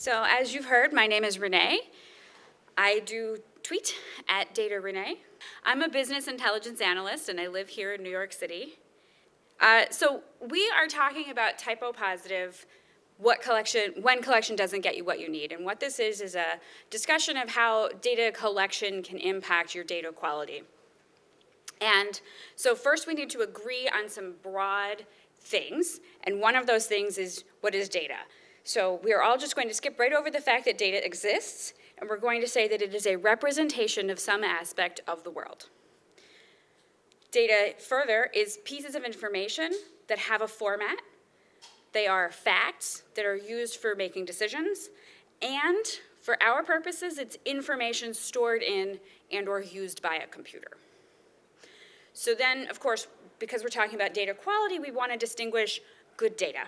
So as you've heard, my name is Renee. I do tweet at Data Renee. I'm a business intelligence analyst and I live here in New York City. So we are talking about typo positive, when collection doesn't get you what you need. And what this is a discussion of how data collection can impact your data quality. And so first we need to agree on some broad things. And one of those things is, what is data? So we are all just going to skip right over the fact that data exists, and we're going to say that it is a representation of some aspect of the world. Data, further, is pieces of information that have a format. They are facts that are used for making decisions, and for our purposes, it's information stored in and or used by a computer. So then, of course, because we're talking about data quality, we want to distinguish good data.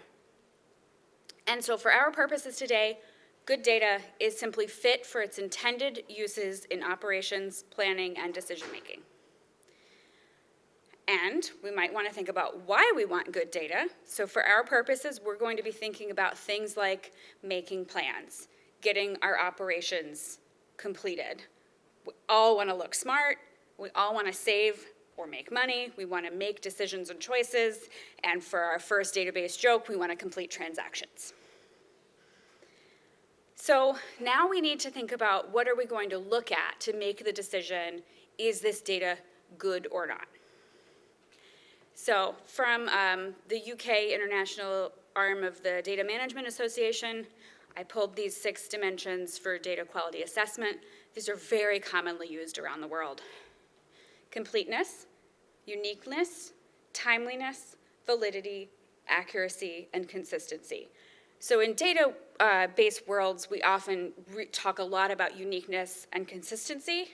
And so for our purposes today, good data is simply fit for its intended uses in operations, planning, and decision-making. And we might want to think about why we want good data. So for our purposes, we're going to be thinking about things like making plans, getting our operations completed. We all want to look smart. We all want to save or make money. We want to make decisions and choices. And for our first database joke, we want to complete transactions. So now we need to think about what are we going to look at to make the decision, is this data good or not? So from the UK international arm of the Data Management Association, I pulled these 6 dimensions for data quality assessment. These are very commonly used around the world. Completeness, uniqueness, timeliness, validity, accuracy, and consistency. So in data-based worlds, we often talk a lot about uniqueness and consistency,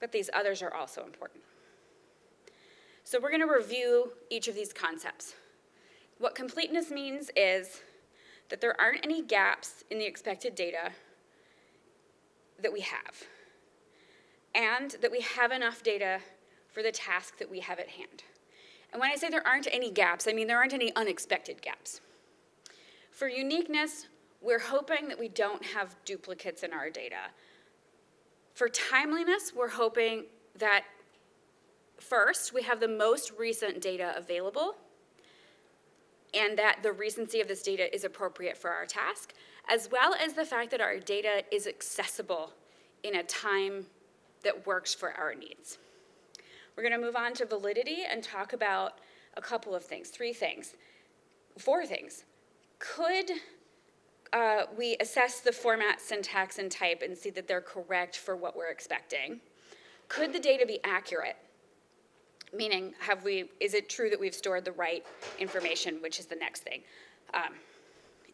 but these others are also important. So we're going to review each of these concepts. What completeness means is that there aren't any gaps in the expected data that we have, and that we have enough data for the task that we have at hand. And when I say there aren't any gaps, I mean there aren't any unexpected gaps. For uniqueness, we're hoping that we don't have duplicates in our data. For timeliness, we're hoping that first, we have the most recent data available, and that the recency of this data is appropriate for our task, as well as the fact that our data is accessible in a time that works for our needs. We're going to move on to validity and talk about a couple of things, 4 things. Could we assess the format, syntax, and type and see that they're correct for what we're expecting? Could the data be accurate? Meaning, is it true that we've stored the right information, which is the next thing?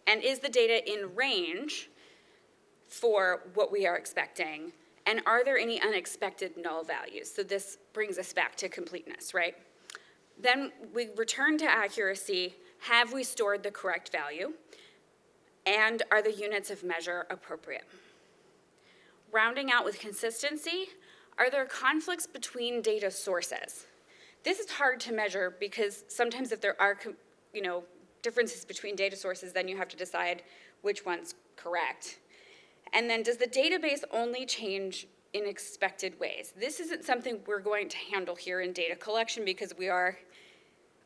And is the data in range for what we are expecting? And are there any unexpected null values? So this brings us back to completeness, right? Then we return to accuracy. Have we stored the correct value? And are the units of measure appropriate? Rounding out with consistency, are there conflicts between data sources? This is hard to measure because sometimes if there are differences between data sources, then you have to decide which one's correct. And then does the database only change in expected ways? This isn't something we're going to handle here in data collection because we are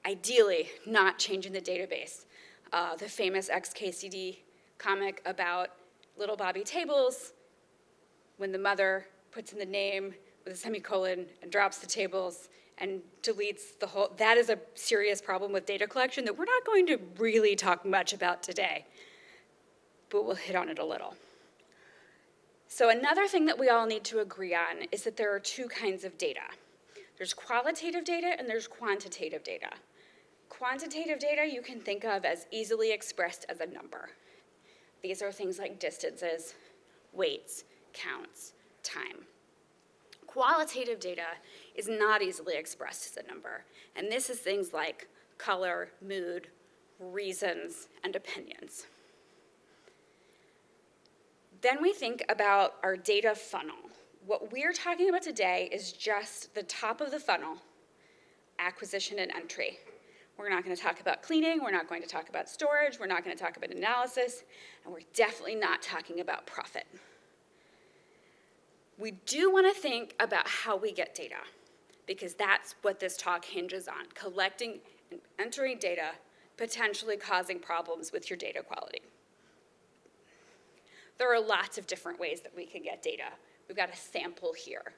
ideally not changing the database. The famous XKCD comic about little Bobby tables, when the mother puts in the name with a semicolon and drops the tables and deletes the whole, that is a serious problem with data collection that we're not going to really talk much about today, but we'll hit on it a little. So another thing that we all need to agree on is that there are 2 kinds of data. There's qualitative data and there's quantitative data. Quantitative data you can think of as easily expressed as a number. These are things like distances, weights, counts, time. Qualitative data is not easily expressed as a number, and this is things like color, mood, reasons, and opinions. Then we think about our data funnel. What we're talking about today is just the top of the funnel, acquisition and entry. We're not going to talk about cleaning. We're not going to talk about storage. We're not going to talk about analysis. And we're definitely not talking about profit. We do want to think about how we get data, because that's what this talk hinges on: collecting and entering data, potentially causing problems with your data quality. There are lots of different ways that we can get data. We've got a sample here: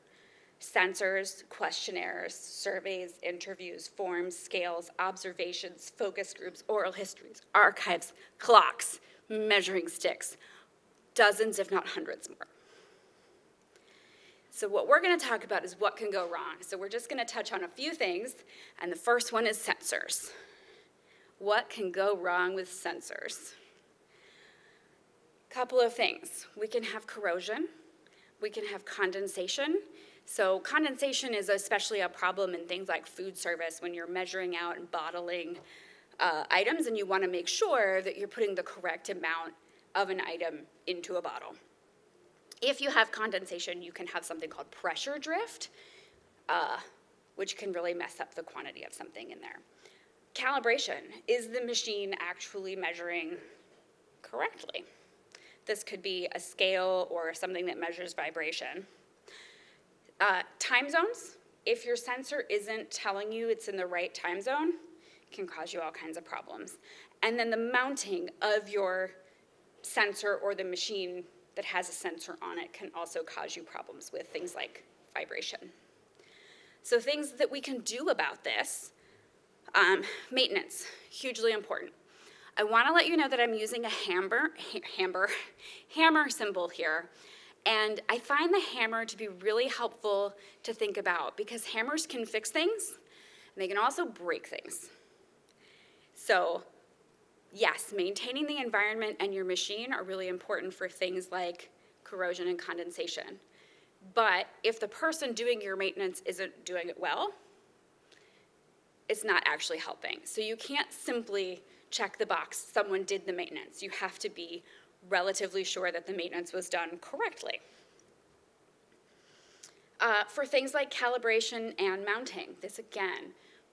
sensors, questionnaires, surveys, interviews, forms, scales, observations, focus groups, oral histories, archives, clocks, measuring sticks, dozens if not hundreds more. So what we're going to talk about is what can go wrong. So we're just going to touch on a few things, and the first one is sensors. What can go wrong with sensors? Couple of things. We can have corrosion. We can have condensation. So condensation is especially a problem in things like food service when you're measuring out and bottling items, and you want to make sure that you're putting the correct amount of an item into a bottle. If you have condensation, you can have something called pressure drift, which can really mess up the quantity of something in there. Calibration: is the machine actually measuring correctly? This could be a scale or something that measures vibration. Time zones: if your sensor isn't telling you it's in the right time zone, it can cause you all kinds of problems. And then the mounting of your sensor or the machine that has a sensor on it can also cause you problems with things like vibration. So things that we can do about this: maintenance, hugely important. I want to let you know that I'm using a hammer symbol here, and I find the hammer to be really helpful to think about, because hammers can fix things, and they can also break things. So yes, maintaining the environment and your machine are really important for things like corrosion and condensation. But if the person doing your maintenance isn't doing it well, it's not actually helping. So you can't simply check the box, someone did the maintenance. You have to be relatively sure that the maintenance was done correctly. For things like calibration and mounting, this again,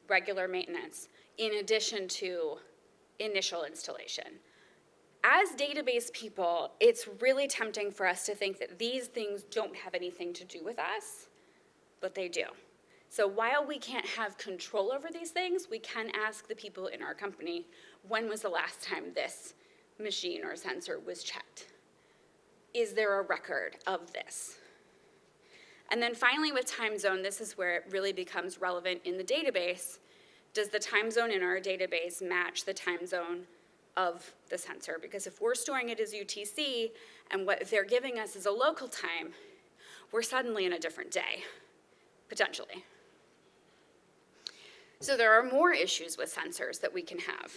regular maintenance, in addition to initial installation. As database people, it's really tempting for us to think that these things don't have anything to do with us, but they do. So while we can't have control over these things, we can ask the people in our company, when was the last time this machine or sensor was checked? Is there a record of this? And then finally with time zone, this is where it really becomes relevant in the database. Does the time zone in our database match the time zone of the sensor? Because if we're storing it as UTC and what they're giving us is a local time, we're suddenly in a different day, potentially. So there are more issues with sensors that we can have.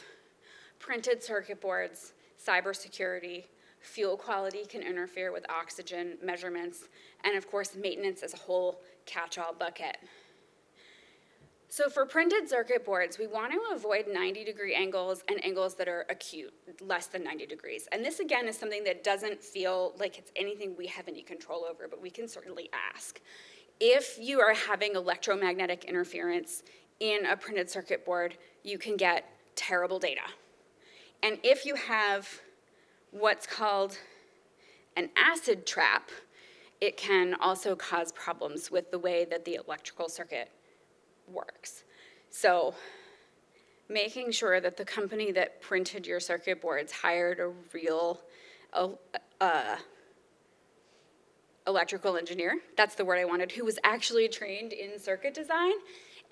Printed circuit boards, cybersecurity, fuel quality can interfere with oxygen measurements, and of course maintenance as a whole catch-all bucket. So for printed circuit boards, we want to avoid 90-degree angles and angles that are acute, less than 90 degrees. And this, again, is something that doesn't feel like it's anything we have any control over, but we can certainly ask. If you are having electromagnetic interference in a printed circuit board, you can get terrible data. And if you have what's called an acid trap, it can also cause problems with the way that the electrical circuit works. So making sure that the company that printed your circuit boards hired a real electrical engineer, that's the word I wanted, who was actually trained in circuit design.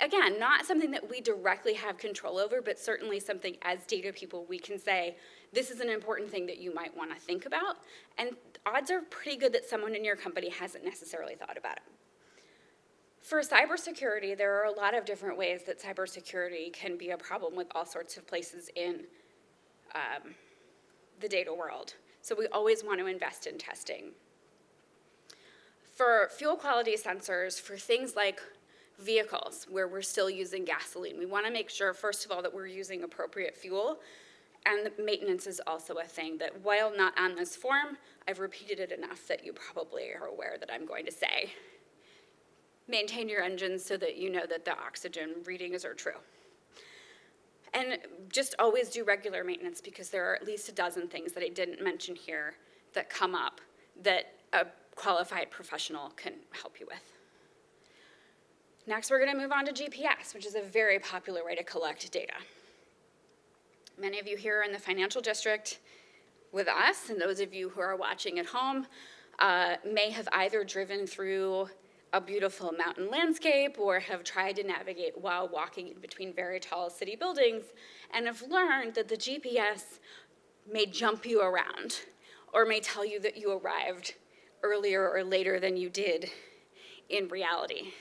Again, not something that we directly have control over, but certainly something as data people we can say, this is an important thing that you might want to think about, and odds are pretty good that someone in your company hasn't necessarily thought about it. For cybersecurity, there are a lot of different ways that cybersecurity can be a problem with all sorts of places in the data world. So we always want to invest in testing. For fuel quality sensors, for things like vehicles where we're still using gasoline, we want to make sure, first of all, that we're using appropriate fuel, and the maintenance is also a thing that, while not on this form, I've repeated it enough that you probably are aware that I'm going to say. Maintain your engines so that you know that the oxygen readings are true. And just always do regular maintenance, because there are at least a dozen things that I didn't mention here that come up that a qualified professional can help you with. Next, we're going to move on to GPS, which is a very popular way to collect data. Many of you here in the financial district with us, and those of you who are watching at home, may have either driven through a beautiful mountain landscape or have tried to navigate while walking in between very tall city buildings, and have learned that the GPS may jump you around or may tell you that you arrived earlier or later than you did in reality.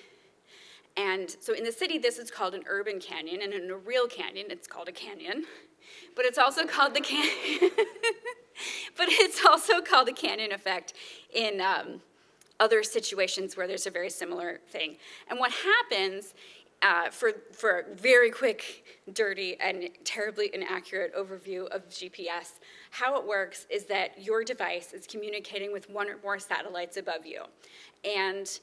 And so in the city, this is called an urban canyon, and in a real canyon, it's called a canyon. But it's also called the canyon. But it's also called the canyon effect in other situations where there's a very similar thing. And what happens, for a very quick, dirty, and terribly inaccurate overview of GPS, how it works is that your device is communicating with one or more satellites above you. And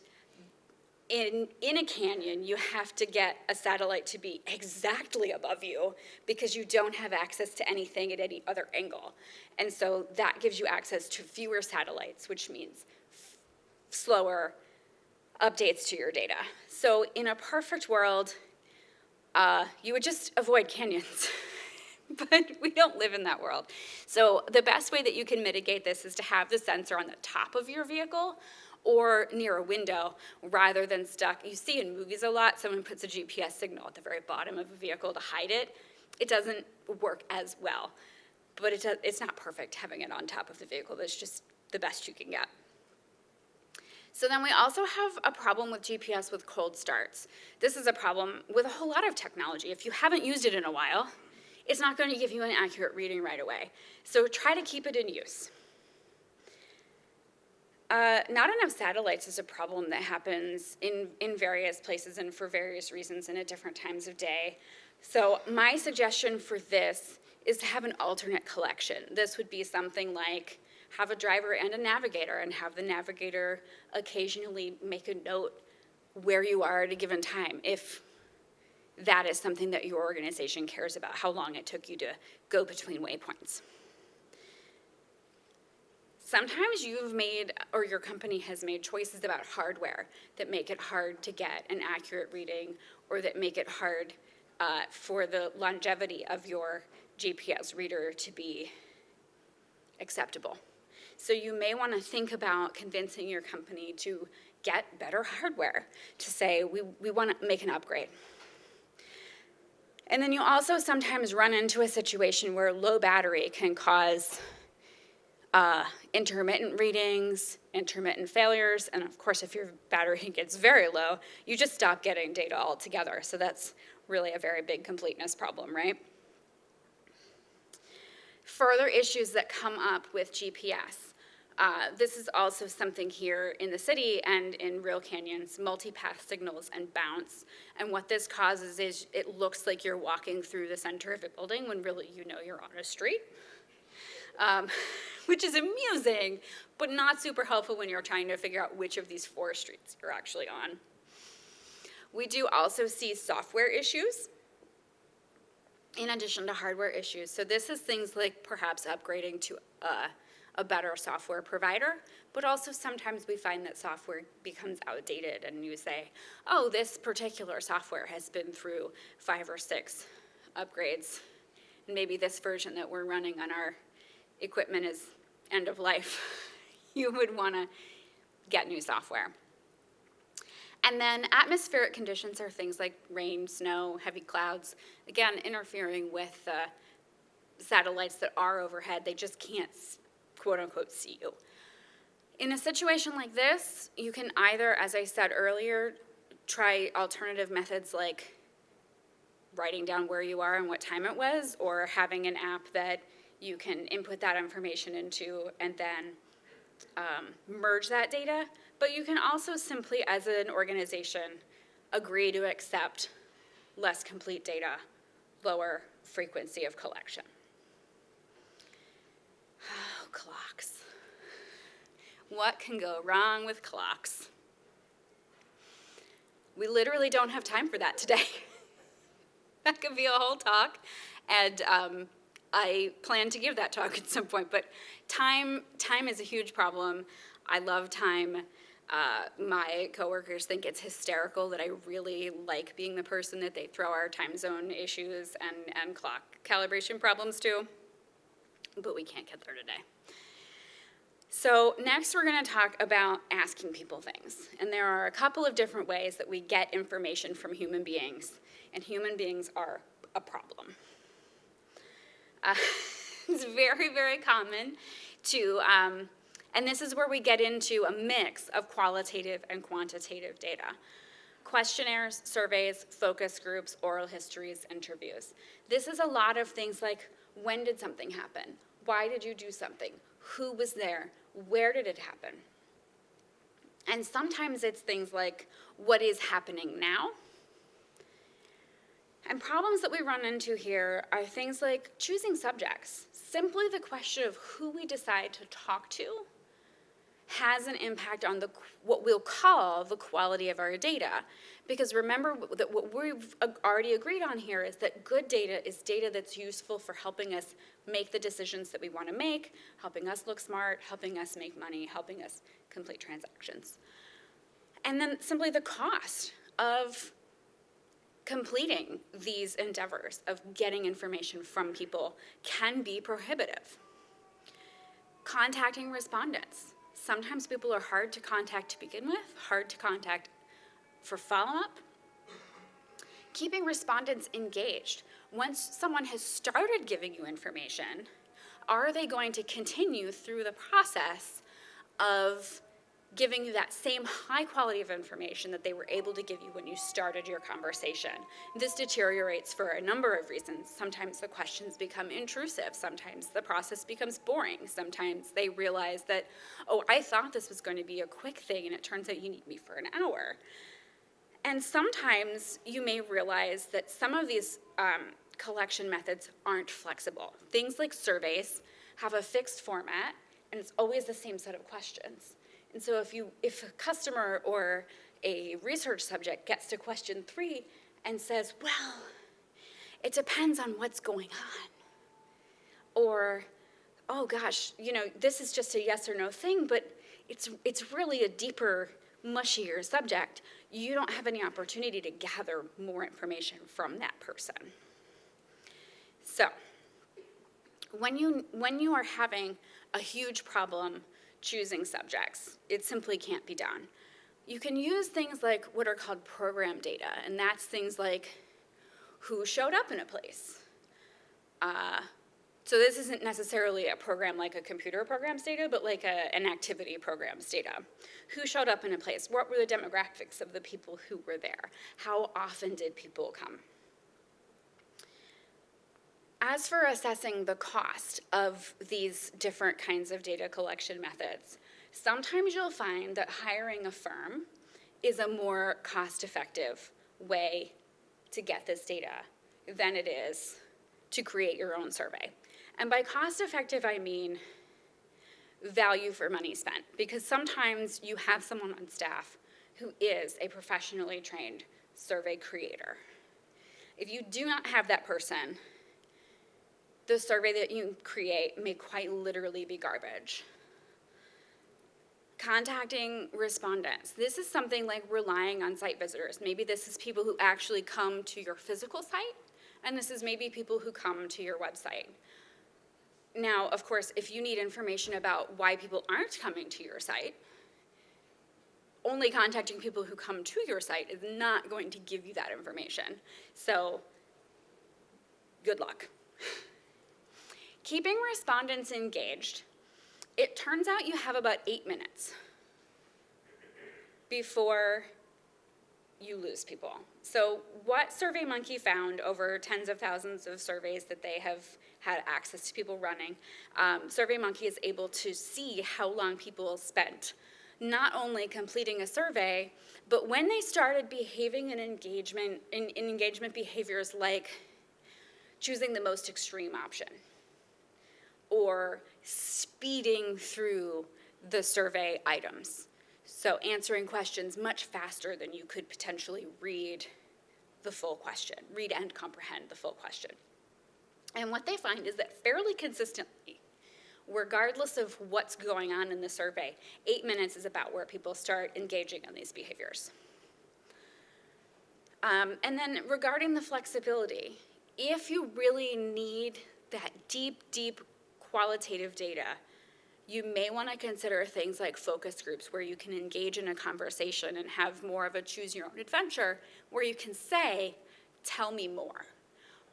in a canyon, you have to get a satellite to be exactly above you because you don't have access to anything at any other angle. And so that gives you access to fewer satellites, which means slower updates to your data. So in a perfect world, you would just avoid canyons. But we don't live in that world. So the best way that you can mitigate this is to have the sensor on the top of your vehicle or near a window rather than stuck. You see in movies a lot, someone puts a GPS signal at the very bottom of a vehicle to hide it. It doesn't work as well, but it's not perfect having it on top of the vehicle. That's just the best you can get. So then we also have a problem with GPS with cold starts. This is a problem with a whole lot of technology. If you haven't used it in a while, it's not going to give you an accurate reading right away. So try to keep it in use. Not enough satellites is a problem that happens in various places and for various reasons and at different times of day. So my suggestion for this is to have an alternate collection. This would be something like have a driver and a navigator, and have the navigator occasionally make a note where you are at a given time, if that is something that your organization cares about, how long it took you to go between waypoints. Sometimes you've made, or your company has made, choices about hardware that make it hard to get an accurate reading, or that make it hard for the longevity of your GPS reader to be acceptable. So you may want to think about convincing your company to get better hardware, to say, we want to make an upgrade. And then you also sometimes run into a situation where low battery can cause intermittent readings, intermittent failures, and of course if your battery gets very low, you just stop getting data altogether. So that's really a very big completeness problem, right? Further issues that come up with GPS. This is also something here in the city and in real canyons, multipath signals and bounce. And what this causes is it looks like you're walking through the center of a building when really you know you're on a street. Which is amusing, but not super helpful when you're trying to figure out which of these 4 streets you're actually on. We do also see software issues in addition to hardware issues. So this is things like perhaps upgrading to a better software provider, but also sometimes we find that software becomes outdated and you say, oh, this particular software has been through 5 or 6 upgrades. And maybe this version that we're running on our equipment is end of life. You would want to get new software. And then atmospheric conditions are things like rain, snow, heavy clouds, again, interfering with satellites that are overhead. They just can't, quote unquote, see you. In a situation like this, you can either, as I said earlier, try alternative methods like writing down where you are and what time it was, or having an app that you can input that information into and then merge that data. But you can also simply, as an organization, agree to accept less complete data, lower frequency of collection. Oh, clocks. What can go wrong with clocks? We literally don't have time for that today. That could be a whole talk, and I plan to give that talk at some point, but time is a huge problem. I love time. My coworkers think it's hysterical that I really like being the person that they throw our time zone issues and clock calibration problems to, but we can't get there today. So next we're going to talk about asking people things. And there are a couple of different ways that we get information from human beings, and human beings are a problem. It's very, very common to, and this is where we get into a mix of qualitative and quantitative data. Questionnaires, surveys, focus groups, oral histories, interviews. This is a lot of things like, when did something happen? Why did you do something? Who was there? Where did it happen? And sometimes it's things like, what is happening now? And problems that we run into here are things like choosing subjects. Simply the question of who we decide to talk to has an impact on what we'll call the quality of our data. Because remember that what we've already agreed on here is that good data is data that's useful for helping us make the decisions that we want to make, helping us look smart, helping us make money, helping us complete transactions. And then simply the cost of completing these endeavors of getting information from people can be prohibitive. Contacting respondents. Sometimes people are hard to contact to begin with, hard to contact for follow-up. Keeping respondents engaged. Once someone has started giving you information, are they going to continue through the process of giving you that same high quality of information that they were able to give you when you started your conversation? This deteriorates for a number of reasons. Sometimes the questions become intrusive. Sometimes the process becomes boring. Sometimes they realize that, oh, I thought this was going to be a quick thing, and it turns out you need me for an hour. And sometimes you may realize that some of these collection methods aren't flexible. Things like surveys have a fixed format, and it's always the same set of questions. And so if a customer or a research subject gets to question 3 and says, well, it depends on what's going on, or, oh gosh, this is just a yes or no thing, but it's really a deeper, mushier subject, you don't have any opportunity to gather more information from that person. So when you are having a huge problem choosing subjects, it simply can't be done. You can use things like what are called program data, and that's things like who showed up in a place. So this isn't necessarily a program like a computer program's data, but like an activity program's data. Who showed up in a place? What were the demographics of the people who were there? How often did people come? As for assessing the cost of these different kinds of data collection methods, sometimes you'll find that hiring a firm is a more cost-effective way to get this data than it is to create your own survey. And by cost-effective, I mean value for money spent, because sometimes you have someone on staff who is a professionally trained survey creator. If you do not have that person, the survey that you create may quite literally be garbage. Contacting respondents. This is something like relying on site visitors. Maybe this is people who actually come to your physical site, and this is maybe people who come to your website. Now, of course, if you need information about why people aren't coming to your site, only contacting people who come to your site is not going to give you that information. So, good luck. Keeping respondents engaged. It turns out you have about 8 minutes before you lose people. So what SurveyMonkey found over tens of thousands of surveys that they have had access to people running, SurveyMonkey is able to see how long people spent not only completing a survey, but when they started behaving in engagement behaviors like choosing the most extreme option, or speeding through the survey items. So answering questions much faster than you could potentially read the full question, read and comprehend the full question. And what they find is that fairly consistently, regardless of what's going on in the survey, 8 minutes is about where people start engaging in these behaviors. And then regarding the flexibility, if you really need that deep, deep qualitative data, you may want to consider things like focus groups where you can engage in a conversation and have more of a choose your own adventure where you can say, tell me more,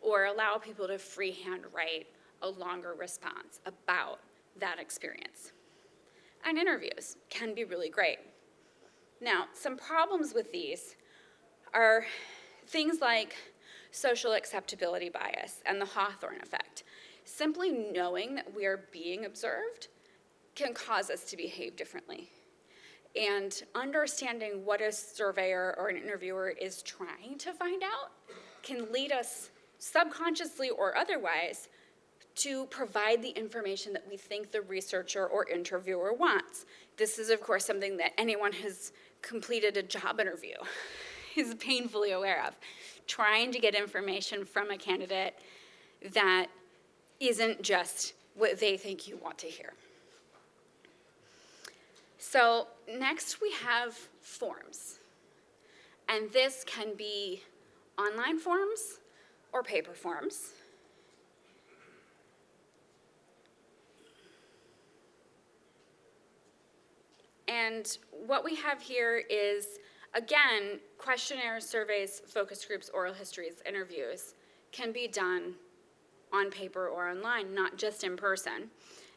or allow people to freehand write a longer response about that experience. And interviews can be really great. Now, some problems with these are things like social acceptability bias and the Hawthorne effect. Simply knowing that we are being observed can cause us to behave differently. And understanding what a surveyor or an interviewer is trying to find out can lead us subconsciously or otherwise to provide the information that we think the researcher or interviewer wants. This is, of course, something that anyone who's completed a job interview is painfully aware of. Trying to get information from a candidate that isn't just what they think you want to hear. So next we have forms. And this can be online forms or paper forms. And what we have here is, again, questionnaires, surveys, focus groups, oral histories, interviews can be done on paper or online, not just in person.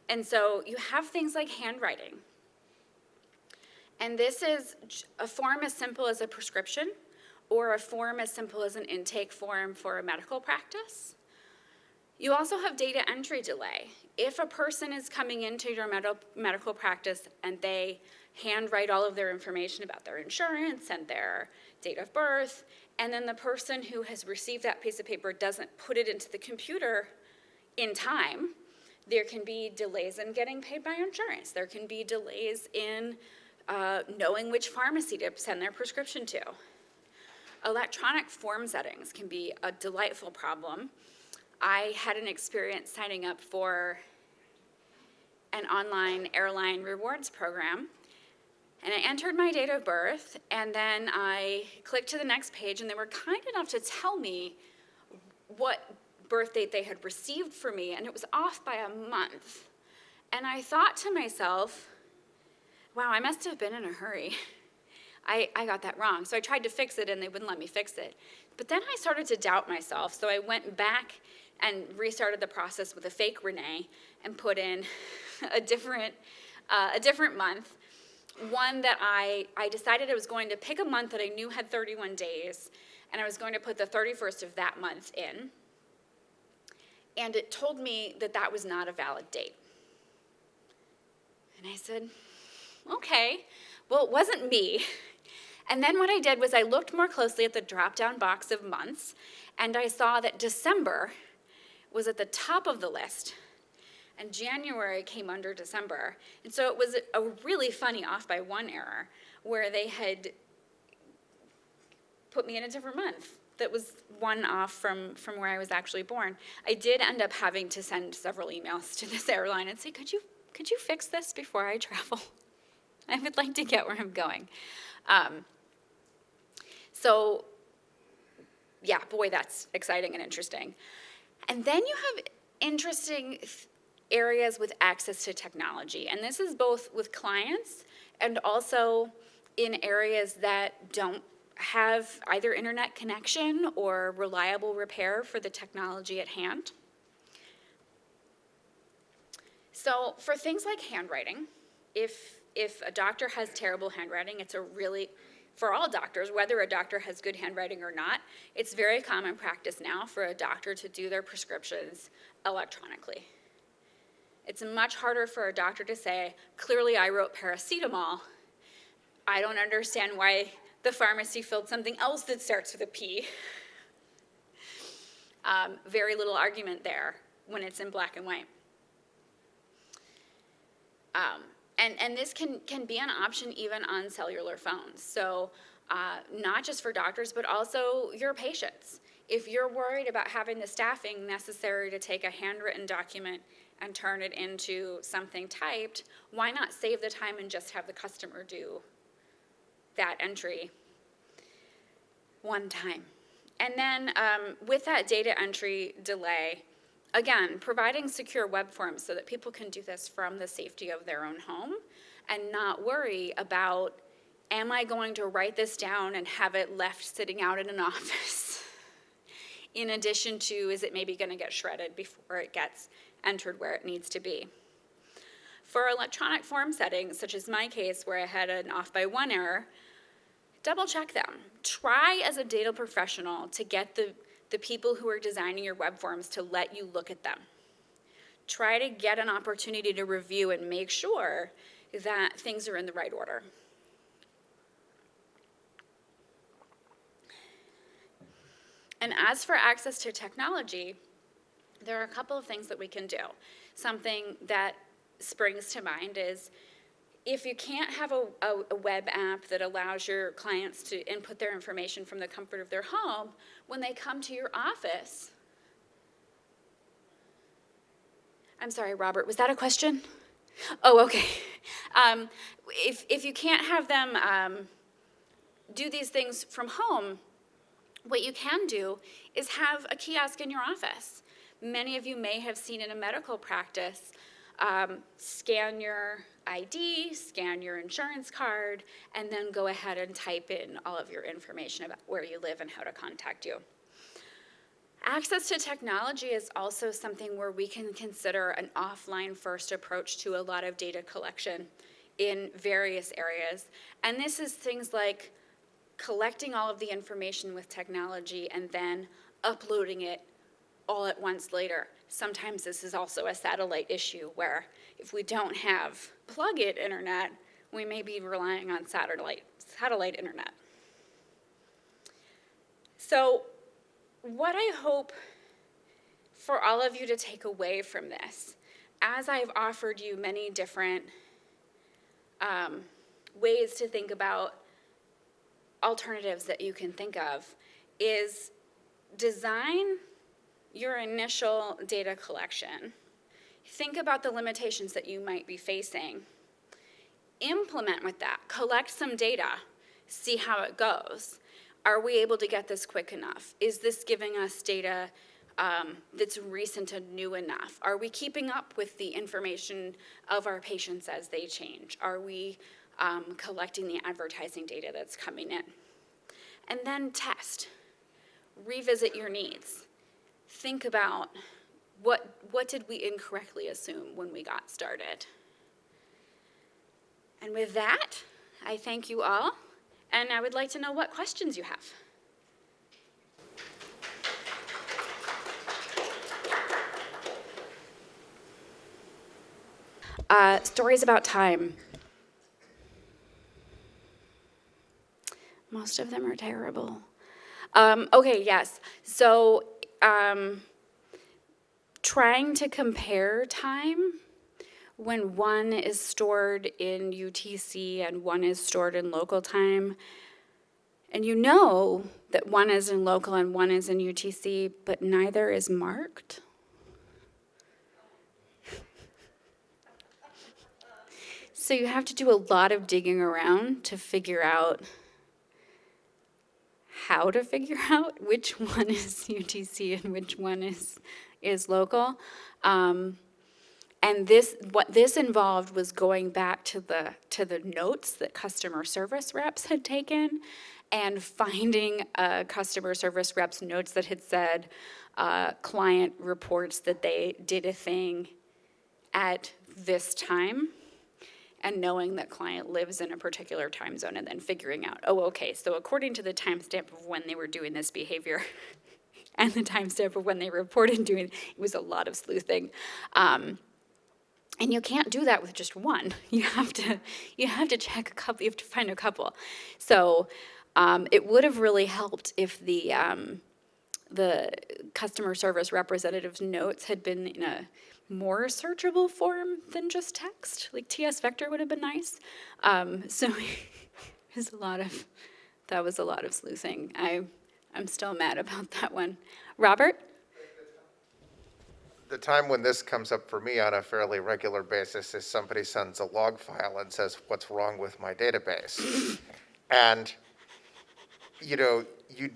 And so you have things like handwriting. And this is a form as simple as a prescription or a form as simple as an intake form for a medical practice. You also have data entry delay. If a person is coming into your medical practice and they handwrite all of their information about their insurance and their date of birth, and then the person who has received that piece of paper doesn't put it into the computer in time, there can be delays in getting paid by insurance. There can be delays in knowing which pharmacy to send their prescription to. Electronic form settings can be a delightful problem. I had an experience signing up for an online airline rewards program, and I entered my date of birth, and then I clicked to the next page, and they were kind enough to tell me what birth date they had received for me, and it was off by a month. And I thought to myself, wow, I must have been in a hurry. I got that wrong. So I tried to fix it, and they wouldn't let me fix it. But then I started to doubt myself, so I went back and restarted the process with a fake Renee and put in a different month. One that I decided I was going to pick a month that I knew had 31 days, and I was going to put the 31st of that month in. And it told me that that was not a valid date. And I said, okay, well, it wasn't me. And then what I did was I looked more closely at the drop-down box of months, and I saw that December was at the top of the list, and January came under December. And so it was a really funny off by one error where they had put me in a different month that was one off from where I was actually born. I did end up having to send several emails to this airline and say, could you fix this before I travel? I would like to get where I'm going. So yeah, boy, that's exciting and interesting. And then you have interesting areas with access to technology. And this is both with clients and also in areas that don't have either internet connection or reliable repair for the technology at hand. So for things like handwriting, if a doctor has terrible handwriting, it's a really, for all doctors, whether a doctor has good handwriting or not, it's very common practice now for a doctor to do their prescriptions electronically. It's much harder for a doctor to say, clearly I wrote paracetamol. I don't understand why the pharmacy filled something else that starts with a P. Very little argument there when it's in black and white. And this can be an option even on cellular phones. So not just for doctors, but also your patients. If you're worried about having the staffing necessary to take a handwritten document and turn it into something typed, why not save the time and just have the customer do that entry one time? And then with that data entry delay, again, providing secure web forms so that people can do this from the safety of their own home and not worry about, am I going to write this down and have it left sitting out in an office? In addition to, is it maybe going to get shredded before it gets entered where it needs to be? For electronic form settings, such as my case where I had an off by 1 error, double check them. Try as a data professional to get the people who are designing your web forms to let you look at them. Try to get an opportunity to review and make sure that things are in the right order. And as for access to technology, there are a couple of things that we can do. Something that springs to mind is if you can't have a web app that allows your clients to input their information from the comfort of their home, when they come to your office, I'm sorry, Robert, was that a question? Oh, okay. If you can't have them do these things from home, what you can do is have a kiosk in your office. Many of you may have seen in a medical practice, scan your ID, scan your insurance card, and then go ahead and type in all of your information about where you live and how to contact you. Access to technology is also something where we can consider an offline first approach to a lot of data collection in various areas. And this is things like collecting all of the information with technology and then uploading it all at once later. Sometimes this is also a satellite issue where if we don't have plug-in internet, we may be relying on satellite internet. So what I hope for all of you to take away from this, as I've offered you many different ways to think about alternatives that you can think of, is design your initial data collection. Think about the limitations that you might be facing. Implement with that. Collect some data. See how it goes. Are we able to get this quick enough? Is this giving us data that's recent and new enough? Are we keeping up with the information of our patients as they change? Are we collecting the advertising data that's coming in? And then test. Revisit your needs. Think about what did we incorrectly assume when we got started? And with that, I thank you all, and I would like to know what questions you have. Stories about time. Most of them are terrible. Okay, yes. So trying to compare time when one is stored in UTC and one is stored in local time, and you know that one is in local and one is in UTC, but neither is marked. So you have to do a lot of digging around to figure out how to figure out which one is UTC and which one is local. And what this involved was going back to the notes that customer service reps had taken and finding customer service reps' notes that had said client reports that they did a thing at this time, and knowing that client lives in a particular time zone and then figuring out, oh, okay, so according to the timestamp of when they were doing this behavior and the timestamp of when they reported doing it, it was a lot of sleuthing. And you can't do that with just one. You have to check a couple, you have to find a couple. So it would have really helped if the customer service representative's notes had been in a more searchable form than just text. Like TS Vector would have been nice. So there's a lot of That was a lot of sleuthing. I'm still mad about that one. Robert? The time when this comes up for me on a fairly regular basis is somebody sends a log file and says, what's wrong with my database? And, you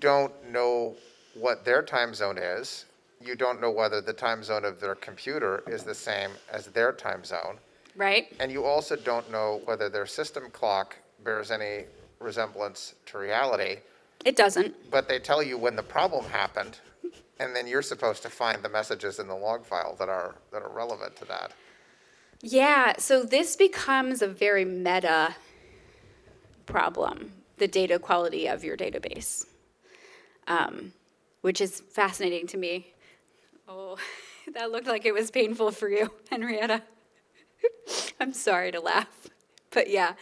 don't know what their time zone is. You don't know whether the time zone of their computer is the same as their time zone. Right? And you also don't know whether their system clock bears any resemblance to reality. It doesn't. But they tell you when the problem happened, and then you're supposed to find the messages in the log file that are relevant to that. Yeah, so this becomes a very meta problem, the data quality of your database, which is fascinating to me. Oh, that looked like it was painful for you, Henrietta. I'm sorry to laugh, but yeah.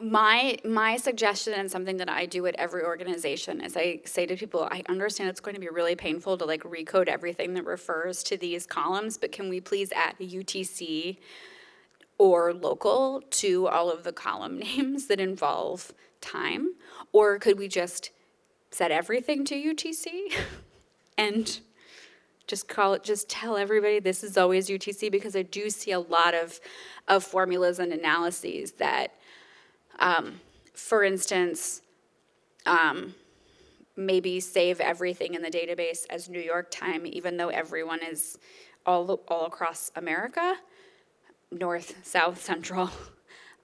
My suggestion, and something that I do at every organization, is I say to people, I understand it's going to be really painful to recode everything that refers to these columns, but can we please add UTC or local to all of the column names that involve time? Or could we just set everything to UTC and just tell everybody this is always UTC? Because I do see a lot of formulas and analyses that, for instance, maybe save everything in the database as New York time, even though everyone is all across America, north, south, central.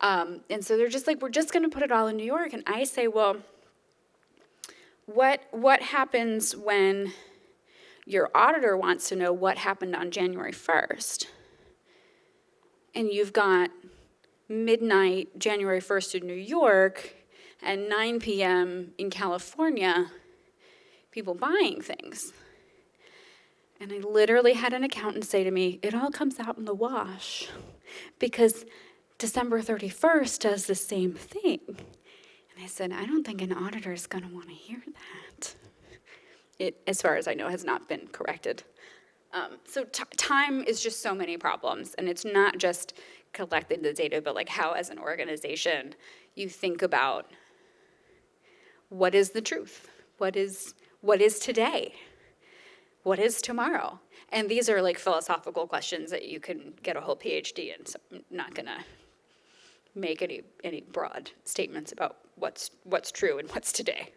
And so they're just like, we're just going to put it all in New York. And I say, well, what happens when your auditor wants to know what happened on January 1st? And you've got midnight, January 1st in New York, and 9 p.m. in California, people buying things. And I literally had an accountant say to me, it all comes out in the wash because December 31st does the same thing. And I said, I don't think an auditor is going to want to hear that. It, as far as I know, has not been corrected. So time is just so many problems, and it's not just collecting the data, but how as an organization you think about what is the truth, what is today, what is tomorrow, and these are philosophical questions that you can get a whole PhD in. So I'm not gonna make any broad statements about what's true and what's today,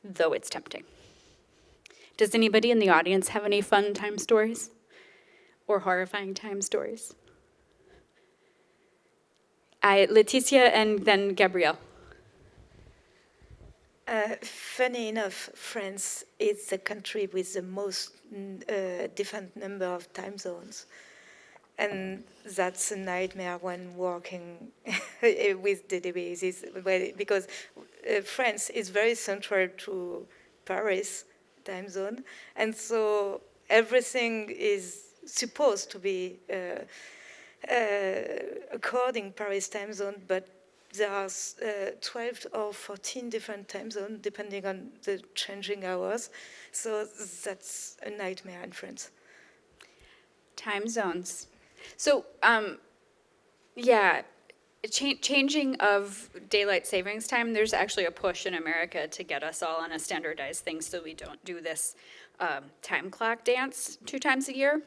though it's tempting. Does anybody in the audience have any fun time stories or horrifying time stories? Leticia and then Gabrielle. Funny enough, France is the country with the most different number of time zones. And that's a nightmare when working with databases, because France is very central to Paris time zone. And so everything is supposed to be according Paris time zone, but there are 12 or 14 different time zones depending on the changing hours. So that's a nightmare in France. Time zones. So, yeah, changing of daylight savings time, there's actually a push in America to get us all on a standardized thing so we don't do this time clock dance 2 times a year.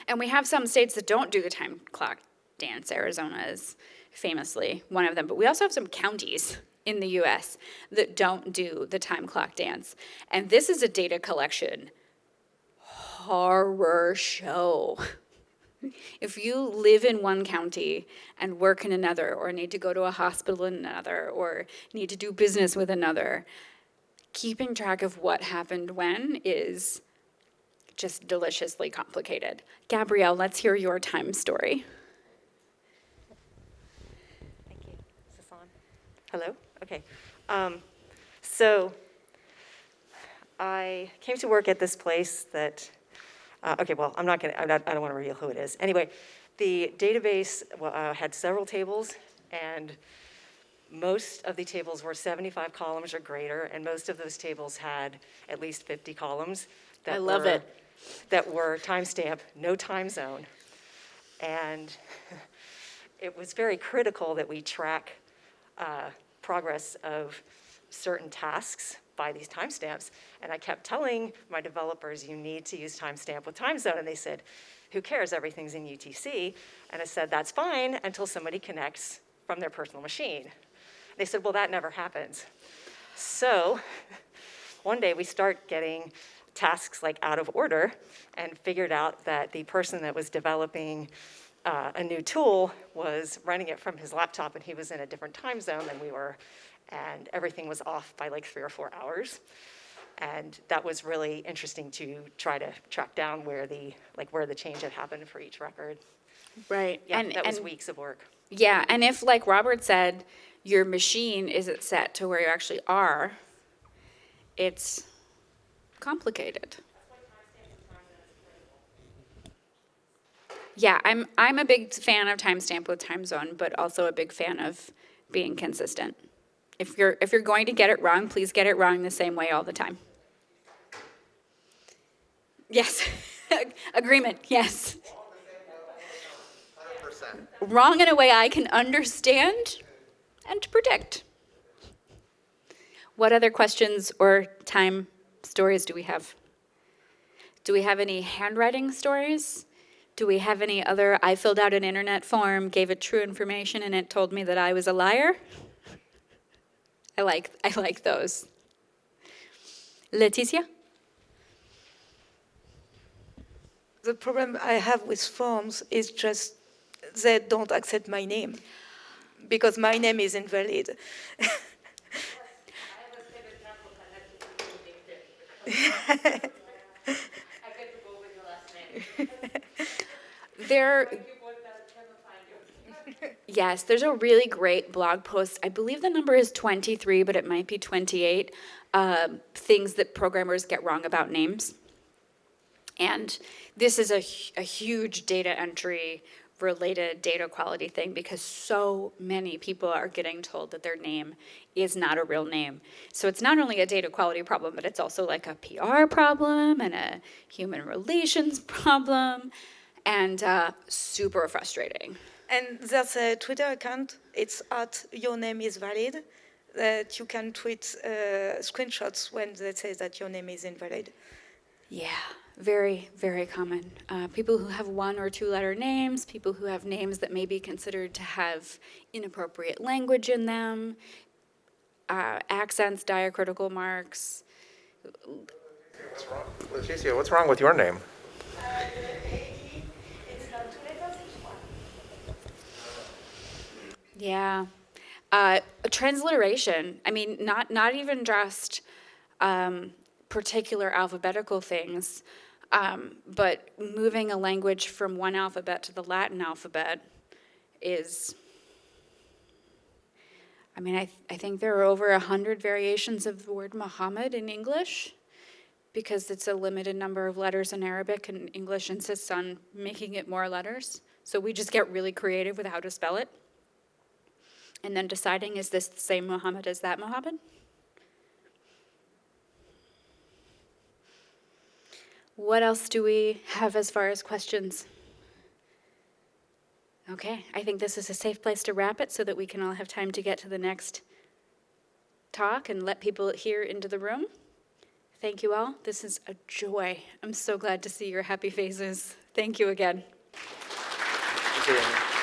And we have some states that don't do the time clock dance. Arizona is famously one of them. But we also have some counties in the US that don't do the time clock dance. And this is a data collection horror show. If you live in one county and work in another, or need to go to a hospital in another, or need to do business with another, keeping track of what happened when is just deliciously complicated. Gabrielle, let's hear your time story. Thank you. Is this on? Hello? Okay. So I came to work at this place that, okay, well, I don't want to reveal who it is. Anyway, the database had several tables, and most of the tables were 75 columns or greater, and most of those tables had at least 50 columns. I love it. That were timestamp, no time zone. And it was very critical that we track progress of certain tasks by these timestamps. And I kept telling my developers, you need to use timestamp with time zone. And they said, who cares? Everything's in UTC. And I said, that's fine until somebody connects from their personal machine. They said, well, that never happens. So one day we start getting tasks like out of order and figured out that the person that was developing a new tool was running it from his laptop, and he was in a different time zone than we were, and everything was off by like 3 or 4 hours. And that was really interesting to try to track down where the change had happened for each record. Right. Yeah, that was weeks of work. Yeah, and if, like Robert said, your machine isn't set to where you actually are, it's complicated. Yeah, I'm a big fan of timestamp with time zone, but also a big fan of being consistent. If you're going to get it wrong, please get it wrong the same way all the time. Yes, agreement, yes. 100%. Wrong in a way I can understand and predict. What other questions or time stories do we have? Do we have any handwriting stories? Do we have any other, I filled out an internet form, gave it true information, and it told me that I was a liar? I like those. Leticia? The problem I have with forms is just they don't accept my name because my name is invalid. Yes, there's a really great blog post. I believe the number is 23, but it might be 28, things that programmers get wrong about names. And this is a huge data entry related data quality thing because so many people are getting told that their name is not a real name. So it's not only a data quality problem, but it's also like a PR problem and a human relations problem, and super frustrating. And there's a Twitter account, it's @yournameisvalid, that you can tweet screenshots when they say that your name is invalid. Yeah, very, very common. People who have 1 or 2 letter names, people who have names that may be considered to have inappropriate language in them, accents, diacritical marks. What's wrong? Leticia, what's wrong with your name? Yeah. Transliteration, I mean, not even just particular alphabetical things, but moving a language from one alphabet to the Latin alphabet is, I mean, I think there are over 100 variations of the word Muhammad in English because it's a limited number of letters in Arabic, and English insists on making it more letters. So we just get really creative with how to spell it. And then deciding, is this the same Muhammad as that Muhammad? What else do we have as far as questions? Okay, I think this is a safe place to wrap it so that we can all have time to get to the next talk and let people here into the room. Thank you all. This is a joy. I'm so glad to see your happy faces. Thank you again. Thank you.